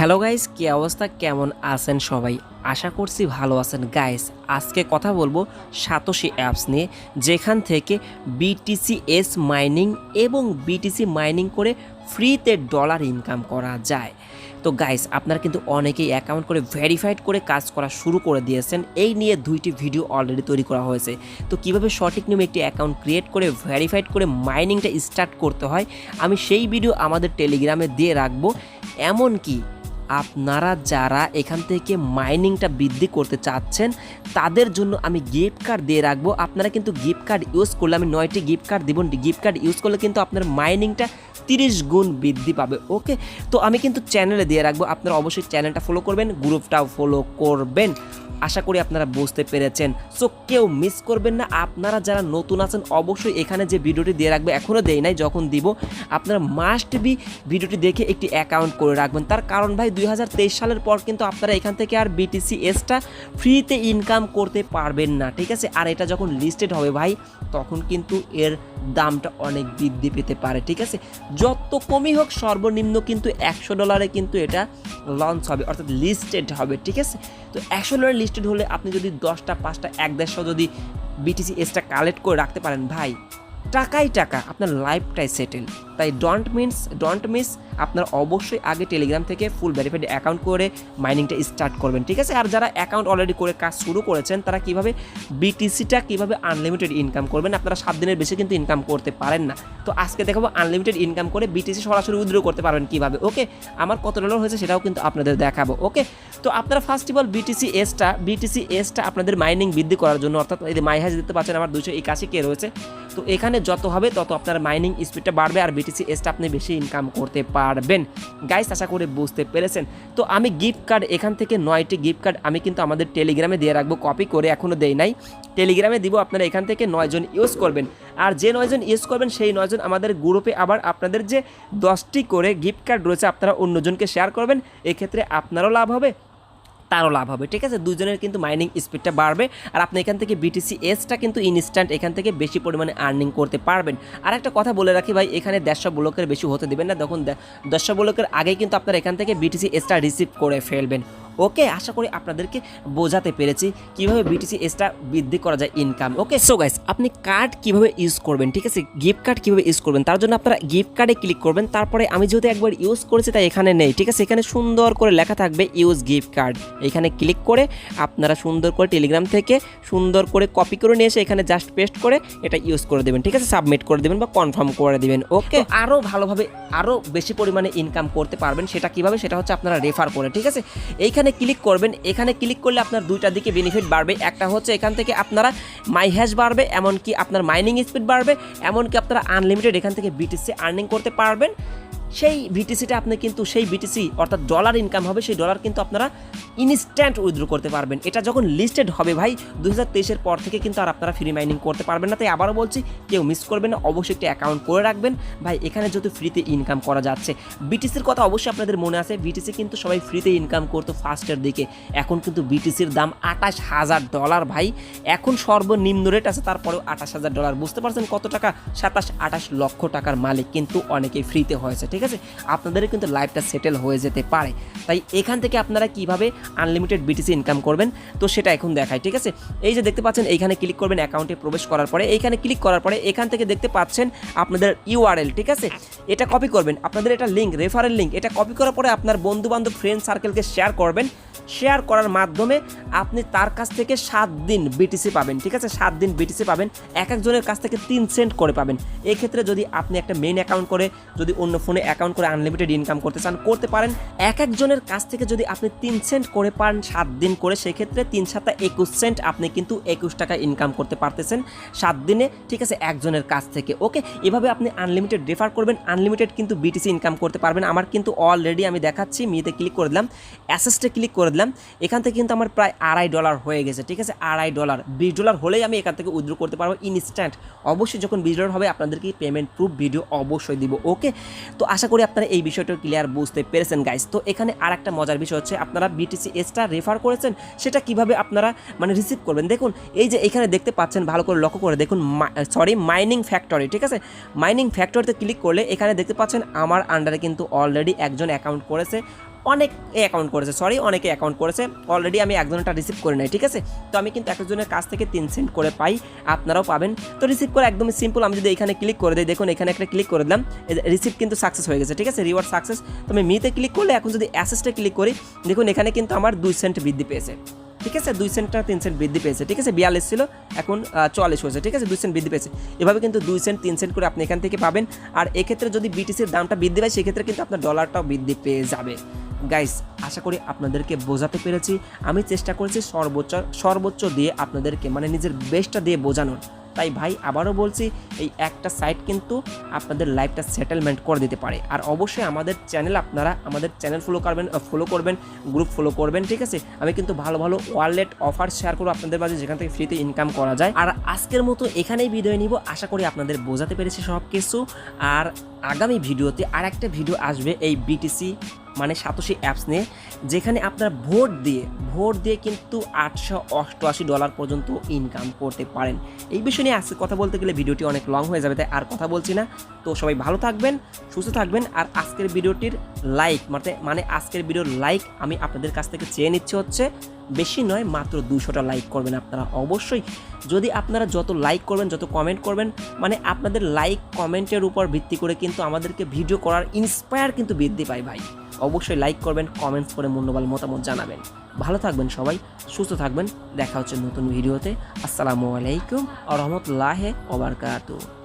Hello guys, কি অবস্থা, কেমন আছেন সবাই? আশা করছি ভালো আছেন। গাইস, আজকে কথা বলবো সাতোশি অ্যাপস নিয়ে, যেখান থেকে বিটিসিএস মাইনিং এবং বিটিসি মাইনিং করে ফ্রিতে ডলার ইনকাম করা যায়। তো গাইস, আপনারা কিন্তু অনেকেই অ্যাকাউন্ট করে ভেরিফাইড করে কাজ করা শুরু করে দিয়েছেন। এই নিয়ে দুইটি ভিডিও অলরেডি তৈরি করা হয়েছে। তো কিভাবে সঠিক নিয়মে একটি অ্যাকাউন্ট ক্রিয়েট করে ভেরিফাইড করে মাইনিংটা স্টার্ট করতে হয়, আমি সেই ভিডিও আমাদের টেলিগ্রামে দিয়ে রাখবো। এমনকি আপনারা যারা এখান থেকে মাইনিংটা বৃদ্ধি করতে চাচ্ছেন তাদের জন্য আমি গিফট কার্ড দিয়ে রাখবো। আপনারা কিন্তু গিফট কার্ড ইউজ করলে আমি 9টি গিফট কার্ড দিব। গিফট কার্ড ইউজ করলে কিন্তু আপনার মাইনিংটা 30 গুণ বৃদ্ধি পাবে। ওকে, তো আমি কিন্তু চ্যানেলে দিয়ে রাখবো, আপনারা অবশ্যই চ্যানেলটা ফলো করবেন, গ্রুপটাও ফলো করবেন। আশা করি আপনারা বুঝতে পেরেছেন। সো কেউ মিস করবেন না। আপনারা যারা নতুন আছেন অবশ্যই এখানে যে ভিডিওটি দিয়ে রাখবে, এখনও দেই নাই, যখন দিব আপনারা মাস্ট বি ভিডিওটি দেখে একটি অ্যাকাউন্ট করে রাখবেন। তার কারণ ভাই 2023 সালের পর কিন্তু আপনারা এখান থেকে আর বিটিসিএসটা ফ্রিতে ইনকাম করতে পারবেন না, ঠিক আছে? আর এটা যখন লিস্টেড হবে ভাই, তখন কিন্তু এর দামটা অনেক বৃদ্ধি পেতে পারে, ঠিক আছে? যত কমই হোক, সর্বনিম্ন কিন্তু $100 কিন্তু এটা লঞ্চ হবে, অর্থাৎ লিস্টেড হবে, ঠিক আছে? তো $100 লিস্টেড হলে আপনি যদি 10টা 5টা 1-150 যদি বিটিসিএসটা কালেক্ট করে রাখতে পারেন ভাই, টাকাই টাকা, আপনার লাইফটাই সেটেল। তাই ডোন্ট মিস আপনারা অবশ্যই আগে টেলিগ্রাম থেকে ফুল ভেরিফাইড অ্যাকাউন্ট করে মাইনিংটা স্টার্ট করবেন, ঠিক আছে? আর যারা অ্যাকাউন্ট অলরেডি করে কাজ শুরু করেছেন তারা কিভাবে বিটিসিটা কিভাবে আনলিমিটেড ইনকাম করবেন। আপনারা 7 দিনের বেশি কিন্তু ইনকাম করতে পারেন না। তো আজকে দেখাবো আনলিমিটেড ইনকাম করে বিটিসি সরাসরি উইথড্র করতে পারবেন কিভাবে। ওকে, আমার কত ডলার হয়েছে সেটাও কিন্তু আপনাদের দেখাবো। ওকে, তো আপনারা ফার্স্ট অফ অল বিটিসিএসটা আপনাদের মাইনিং বৃদ্ধি করার জন্য, অর্থাৎ এই যে মাই হ্যাশ দেখতে পাচ্ছেন আমার 281K রয়েছে। তো এখানে যত হবে তত আপনার মাইনিং স্পিডটা বাড়বে আর বিটিসিএসটা আপনি বেশি ইনকাম করতে পারবেন। গাইস, আশা করে বুঝতে পেরেছেন। তো আমি গিফট কার্ড এখান থেকে 9টি গিফট কার্ড আমি কিন্তু আমাদের টেলিগ্রামে দিয়ে রাখবো, কপি করে, এখনও দেই নাই, টেলিগ্রামে দিব। আপনারা এখান থেকে 9 জন ইউজ করবেন। আর যে 9 জন ইউজ করবেন সেই 9 জন আমাদের গ্রুপে আবার আপনাদের যে 10টি করে গিফট কার্ড রয়েছে আপনারা অন্যজনকে শেয়ার করবেন। এক্ষেত্রে আপনারও লাভ হবে, তারও লাভ হবে, ঠিক আছে? দুজনের কিন্তু মাইনিং স্পিডটা বাড়বে আর আপনি এখান থেকে বিটিসিএসটা কিন্তু ইনস্ট্যান্ট এখান থেকে বেশি পরিমাণে আর্নিং করতে পারবেন। আর একটা কথা বলে রাখি ভাই, এখানে 150 ব্লকের বেশি হতে দেবেন না। তখন 150 ব্লকের আগেই কিন্তু আপনারা এখান থেকে বিটিসিএসটা রিসিভ করে ফেলবেন। ওকে, আশা করি আপনাদেরকে বোঝাতে পেরেছি কিভাবে বিটিসিএসটা বৃদ্ধি করা যায় ইনকাম। ওকে, সো গাইস, আপনি কার্ড কিভাবে ইউজ করবেন, ঠিক আছে? গিফট কার্ড কিভাবে ইউজ করবেন, তার জন্য আপনারা গিফট কার্ডে ক্লিক করবেন। তারপরে আমি যেহেতু একবার ইউজ করেছি তাই এখানে নেই, ঠিক আছে? এখানে সুন্দর করে লেখা থাকবে ইউজ গিফট কার্ড। এখানে ক্লিক করে আপনারা সুন্দর করে টেলিগ্রাম থেকে সুন্দর করে কপি করে নিয়ে এসে এখানে জাস্ট পেস্ট করে এটা ইউজ করে দেবেন, ঠিক আছে? সাবমিট করে দেবেন বা কনফার্ম করে দেবেন। ওকে, আরও ভালোভাবে আরও বেশি পরিমাণে ইনকাম করতে পারবেন। সেটা কিভাবে, সেটা হচ্ছে আপনারা রেফার করে, ঠিক আছে? এইখানে ক্লিক করবেন। এখানে ক্লিক করলে আপনার দুইটা দিকে বেনিফিট বাড়বে। একটা হচ্ছে এখান থেকে আপনারা মাই হ্যাশ বাড়বে, এমনকি আপনার মাইনিং স্পিড বাড়বে, এমনকি আপনারা আনলিমিটেড এখান থেকে বিটিসি আর্নিং করতে পারবেন। সেই বিটিসিটা আপনি কিন্তু সেই বিটিসি অর্থাৎ ডলার ইনকাম হবে, সেই ডলার কিন্তু আপনারা ইনস্ট্যান্ট উইথড্র করতে পারবেন। এটা যখন লিস্টেড হবে ভাই 2023-এর পর থেকে কিন্তু আর আপনারা ফ্রি মাইনিং করতে পারবেন না। তাই আবারও বলছি, কেউ মিস করবেন না, অবশ্যই একটা অ্যাকাউন্ট করে রাখবেন ভাই। এখানে যেহেতু ফ্রিতে ইনকাম করা যাচ্ছে, বিটিসির কথা অবশ্যই আপনাদের মনে আছে। বিটিসি কিন্তু সবাই ফ্রিতে ইনকাম করতো ফার্স্টের দিকে। এখন কিন্তু বিটিসির দাম $28,000 ভাই। এখন সর্বনিম্ন রেট আছে, তারপরেও $28,000। বুঝতে পারছেন কত টাকা? 27-28 লক্ষ টাকার মালিক কিন্তু অনেকেই ফ্রিতে হয়েছে, ঠিক আছে? আপনাদের কিন্তু লাইফটা সেটেল হয়ে যেতে পারে। তাই এখান থেকে আপনারা কিভাবে আনলিমিটেড বিটিসি ইনকাম করবেন তো সেটা এখন দেখাই, ঠিক আছে? এই যে দেখতে পাচ্ছেন, এইখানে ক্লিক করবেন, অ্যাকাউন্টে প্রবেশ করার পরে এইখানে ক্লিক করার পরে এখান থেকে দেখতে পাচ্ছেন আপনাদের ইউআরএল, ঠিক আছে? এটা কপি করবেন। আপনাদের এটা লিঙ্ক, রেফারেল লিঙ্ক, এটা কপি করার পরে আপনার বন্ধু বান্ধব ফ্রেন্ড সার্কেলকে শেয়ার করবেন। শেয়ার করার মাধ্যমে আপনি তার কাছ থেকে 7 দিন বিটিসি পাবেন, ঠিক আছে? 7 দিন বিটিসি পাবেন, এক একজনের কাছ থেকে 3 সেন্ট করে পাবেন। এক্ষেত্রে যদি আপনি একটা মেইন অ্যাকাউন্ট করে যদি অন্য ফোনে অ্যাকাউন্ট করে আনলিমিটেড ইনকাম করতে চান, করতে পারেন। এক একজনের কাছ থেকে যদি আপনি 3 সেন্ট করে পান 7 দিন করে, সেক্ষেত্রে 3×7 21 সেন্ট, আপনি কিন্তু 21 টাকা ইনকাম করতে পারতেছেন 7 দিনে, ঠিক আছে? একজনের কাছ থেকে। ওকে, এভাবে আপনি আনলিমিটেড রেফার করবেন, আনলিমিটেড কিন্তু বিটিসি ইনকাম করতে পারবেন। আমার কিন্তু অলরেডি আমি দেখাচ্ছি, মিতে ক্লিক করে দিলাম, অ্যাসেস্টে ক্লিক করে দিলাম, এখান থেকে কিন্তু আমার প্রায় $2.5 হয়ে গেছে, ঠিক আছে? $2.5 $20 হলেই আমি এখান থেকে উইথড্র করতে পারবো ইনস্ট্যান্ট। অবশ্যই যখন $20 হবে আপনাদেরকে পেমেন্ট প্রুফ ভিডিও অবশ্যই দিব। ওকে, তো আশা করি আপনারা এই বিষয়টা ক্লিয়ার বুঝতে পেরেছেন গাইস। তো এখানে আর একটা মজার বিষয় হচ্ছে, আপনারা বিটিসিএসটা রেফার করেছেন, সেটা কিভাবে আপনারা মানে রিসিভ করবেন। দেখুন, এই যে এখানে দেখতে পাচ্ছেন, ভালো করে লক্ষ্য করে দেখুন, মাইনিং ফ্যাক্টরি, ঠিক আছে? মাইনিং ফ্যাক্টরিতে ক্লিক করলে এখানে দেখতে পাচ্ছেন আমার আন্ডারে কিন্তু অলরেডি একজন অ্যাকাউন্ট করেছে, অনেকে অ্যাকাউন্ট করেছে অলরেডি। আমি একজনটা রিসিভ করে নাই, ঠিক আছে। তো আমি কিন্তু একজনের কাছ থেকে 3 সেন্ট করে পাই, আপনারাও পাবেন। তো রিসিভ করে একদমই সিম্পল, আমি যদি এখানে ক্লিক করে দিই, দেখুন এখানে একটা ক্লিক করে দিলাম, রিসিভ কিন্তু সাকসেস হয়ে গেছে, ঠিক আছে, রিওয়ার্ড সাকসেস। তো আমি মিতে ক্লিক করলে এখন যদি অ্যাসেসটে ক্লিক করি, দেখুন এখানে কিন্তু আমার 2 সেন্ট বৃদ্ধি পেয়েছে, ঠিক আছে, 2 সেন্টটা 3 সেন্ট বৃদ্ধি পেয়েছে, ঠিক আছে, 42 ছিল এখন 44 হয়েছে, ঠিক আছে, 2 সেন্ট বৃদ্ধি পেয়েছে। এভাবে কিন্তু 2 সেন্ট 3 সেন্ট করে আপনি এখান থেকে পাবেন। আর এক্ষেত্রে যদি বিটিসির দামটা বৃদ্ধি পায়, সেক্ষেত্রে কিন্তু আপনার ডলারটাও বৃদ্ধি পেয়ে যাবে। গাইস, আশা করি আপনাদেরকে বোঝাতে পেরেছি। আমি চেষ্টা করেছি সর্বোচ্চ দিয়ে আপনাদেরকে, মানে নিজের বেস্টটা দিয়ে বোঝানোর। তাই ভাই আবারও বলছি, এই একটা সাইট কিন্তু আপনাদের লাইফটা সেটেলমেন্ট করে দিতে পারে। আর অবশ্যই আপনারা আমাদের চ্যানেল ফলো করবেন, গ্রুপ ফলো করবেন, ঠিক আছে। আমি কিন্তু ভালো ভালো ওয়ালেট অফার শেয়ার করবো আপনাদের মাঝে, যেখান থেকে ফ্রিতে ইনকাম করা যায়। আর আজকের মতো এখানেই ভিডিও নিব। আশা করি আপনাদের বোঝাতে পেরেছি সব কিছু। আর আগামী ভিডিওতে আর একটা ভিডিও আসবে এই বিটিসি মানে সাতোশি অ্যাপস নিয়ে, যেখানে আপনার ভোট দিয়ে কিন্তু $888 পর্যন্ত ইনকাম করতে পারেন। এই বিষয় নিয়ে আজকে কথা বলতে গেলে ভিডিওটি অনেক লং হয়ে যাবে, তাই আর কথা বলছি না। তো সবাই ভালো থাকবেন, সুস্থ থাকবেন। আর আজকের ভিডিওটির লাইক মানে আজকের ভিডিওর লাইক আমি আপনাদের কাছ থেকে চেয়ে নিচ্ছে হচ্ছে, বেশি নয়, মাত্র 200টা লাইক করবেন আপনারা অবশ্যই। যদি আপনারা যত লাইক করবেন, যত কমেন্ট করবেন, মানে আপনাদের লাইক কমেন্টের উপর ভিত্তি করে কিন্তু আমাদেরকে ভিডিও করার ইন্সপায়ার কিন্তু বৃদ্ধি পায় ভাই। অবশ্যই লাইক করবেন, কমেন্টস করে মূল্যবান মতামত জানাবেন। ভালো থাকবেন সবাই, সুস্থ থাকবেন। দেখা হচ্ছে নতুন ভিডিওতে। আসসালামু আলাইকুম ওয়া রাহমাতুল্লাহি ওয়া বারাকাতুহু।